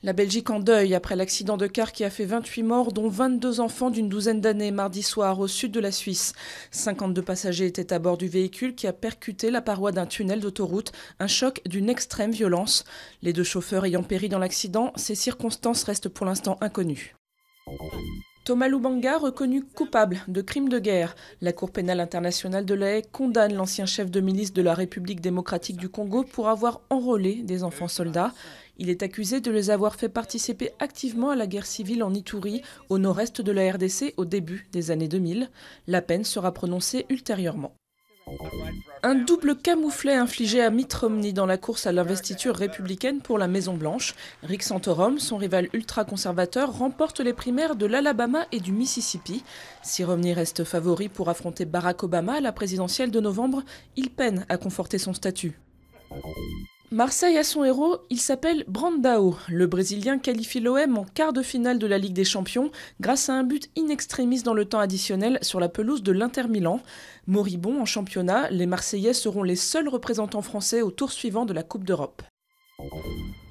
La Belgique en deuil après l'accident de car qui a fait 28 morts, dont 22 enfants d'une douzaine d'années mardi soir au sud de la Suisse. 52 passagers étaient à bord du véhicule qui a percuté la paroi d'un tunnel d'autoroute, un choc d'une extrême violence. Les deux chauffeurs ayant péri dans l'accident, ces circonstances restent pour l'instant inconnues. Thomas Lubanga reconnu coupable de crimes de guerre. La Cour pénale internationale de La Haye condamne l'ancien chef de milice de la République démocratique du Congo pour avoir enrôlé des enfants soldats. Il est accusé de les avoir fait participer activement à la guerre civile en Ituri, au nord-est de la RDC, au début des années 2000. La peine sera prononcée ultérieurement. Un double camouflet infligé à Mitt Romney dans la course à l'investiture républicaine pour la Maison-Blanche. Rick Santorum, son rival ultra-conservateur, remporte les primaires de l'Alabama et du Mississippi. Si Romney reste favori pour affronter Barack Obama à la présidentielle de novembre, il peine à conforter son statut. Marseille a son héros, il s'appelle Brandao. Le Brésilien qualifie l'OM en quart de finale de la Ligue des Champions grâce à un but in extremis dans le temps additionnel sur la pelouse de l'Inter Milan. Moribond en championnat, les Marseillais seront les seuls représentants français au tour suivant de la Coupe d'Europe.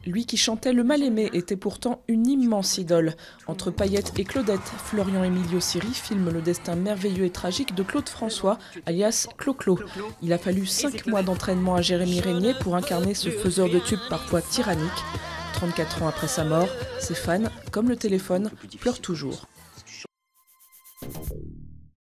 Lui qui chantait Le Mal-Aimé était pourtant une immense idole. Entre paillettes et Claudette, Florian Emilio Siri filme le destin merveilleux et tragique de Claude François, alias Clo-Clo. Il a fallu 5 mois d'entraînement à Jérémy Régnier pour incarner ce faiseur de tubes parfois tyrannique. 34 ans après sa mort, ses fans, comme le téléphone, pleurent toujours.